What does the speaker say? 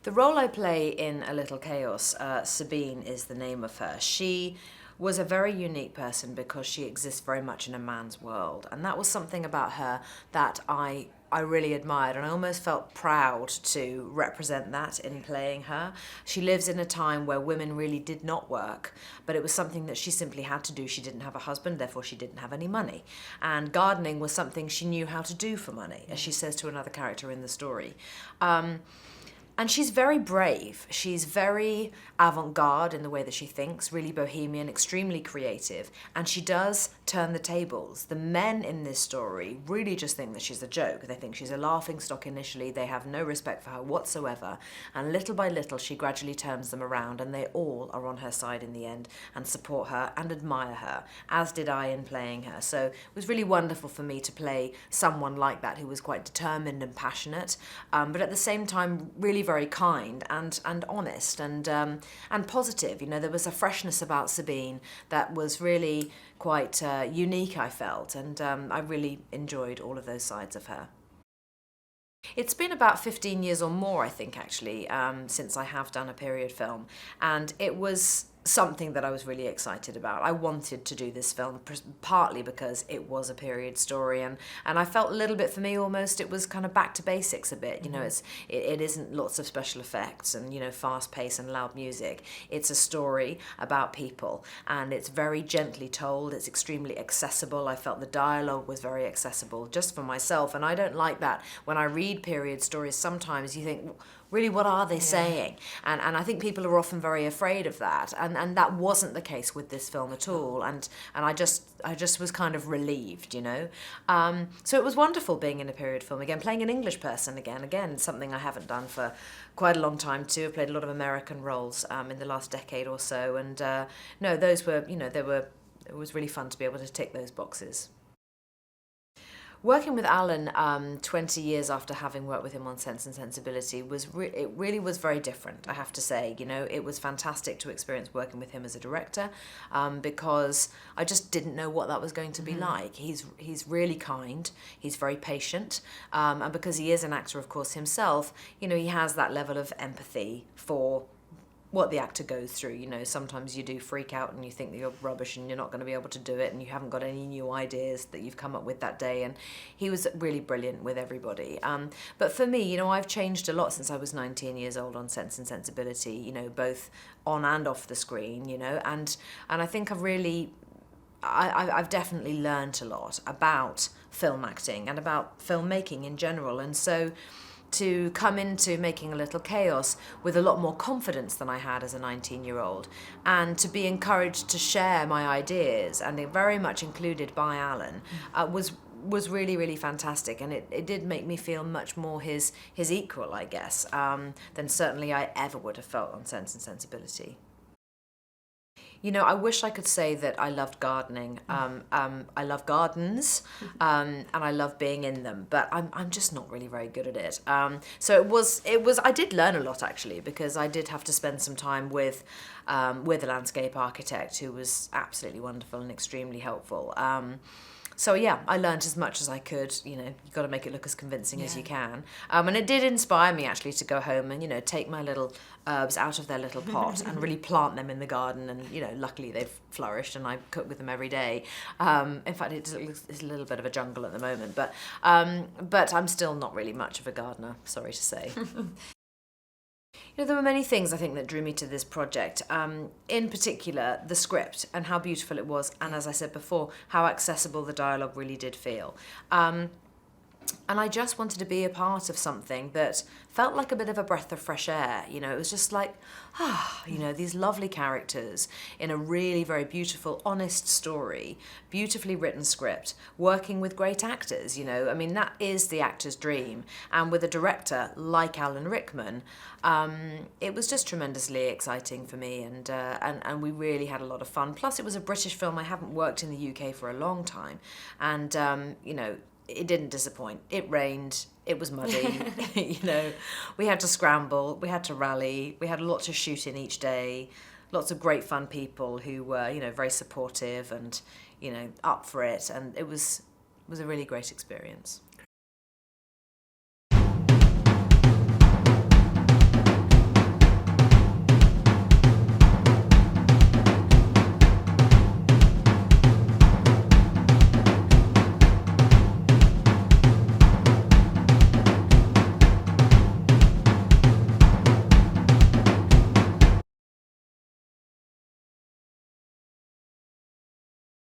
The role I play in A Little Chaos, Sabine is the name of her. She was a very unique person because she exists very much in a man's world, and that was something about her that I really admired, and I almost felt proud to represent that in playing her. She lives in a time where women really did not work, but it was something that she simply had to do. She didn't have a husband, therefore she didn't have any money. And gardening was something she knew how to do for money, as she says to another character in the story. And she's very brave. She's very avant-garde in the way that she thinks, really bohemian, extremely creative, and she does turn the tables. The men in this story really just think that she's a joke. They think she's a laughingstock initially. They have no respect for her whatsoever, and little by little she gradually turns them around, and they all are on her side in the end and support her and admire her, as did I in playing her. So it was really wonderful for me to play someone like that who was quite determined and passionate, but at the same time really very kind and honest and positive. You know, there was a freshness about Sabine that was really quite unique, I felt, and I really enjoyed all of those sides of her. It's been about 15 years or more, I think, actually, since I have done a period film, and it was something that I was really excited about. I wanted to do this film partly because it was a period story, and I felt a little bit, for me almost, it was kind of back to basics a bit. You know, it isn't lots of special effects and, you know, fast pace and loud music. It's a story about people, and it's very gently told. It's extremely accessible. I felt the dialogue was very accessible just for myself, and I don't like that when I read period stories. Sometimes you think, really, what are they saying? And I think people are often very afraid of that, and that wasn't the case with this film at all. And I just was kind of relieved, you know. So it was wonderful being in a period film again, playing an English person again, something I haven't done for quite a long time too. I've played a lot of American roles in the last decade or so, and no, those were, you know, it was really fun to be able to tick those boxes. Working with Alan 20 years after having worked with him on Sense and Sensibility it really was very different, I have to say. You know, it was fantastic to experience working with him as a director, because I just didn't know what that was going to be like. He's really kind, he's very patient, and because he is an actor, of course, himself, you know, he has that level of empathy for what the actor goes through. You know, sometimes you do freak out and you think that you're rubbish and you're not going to be able to do it and you haven't got any new ideas that you've come up with that day, and he was really brilliant with everybody. But for me, you know, I've changed a lot since I was 19 years old on Sense and Sensibility, you know, both on and off the screen, you know, and I think I've definitely learned a lot about film acting and about filmmaking in general, and so to come into making A Little Chaos with a lot more confidence than I had as a 19-year-old, and to be encouraged to share my ideas, and they're very much included by Alan, was really, really fantastic, and it did make me feel much more his equal, I guess, than certainly I ever would have felt on Sense and Sensibility. You know, I wish I could say that I loved gardening. I love gardens, and I love being in them, but I'm just not really very good at it. So it was. I did learn a lot, actually, because I did have to spend some time with a landscape architect who was absolutely wonderful and extremely helpful. So yeah, I learned as much as I could. You know, you've got to make it look as convincing as you can. And it did inspire me, actually, to go home and, you know, take my little herbs out of their little pot and really plant them in the garden. And, you know, luckily they've flourished and I cook with them every day. In fact, it's a little bit of a jungle at the moment, but I'm still not really much of a gardener, sorry to say. You know, there were many things, I think, that drew me to this project. In particular, the script and how beautiful it was, and as I said before, how accessible the dialogue really did feel. And I just wanted to be a part of something that felt like a bit of a breath of fresh air. You know, it was just like, you know, these lovely characters in a really very beautiful, honest story, beautifully written script, working with great actors, you know. I mean, that is the actor's dream. And with a director like Alan Rickman, it was just tremendously exciting for me, and we really had a lot of fun. Plus, it was a British film. I haven't worked in the UK for a long time, and, you know, it didn't disappoint. It rained, it was muddy, you know, we had to scramble, we had to rally, we had a lot to shoot in each day, lots of great fun people who were, you know, very supportive and, you know, up for it, and it was a really great experience.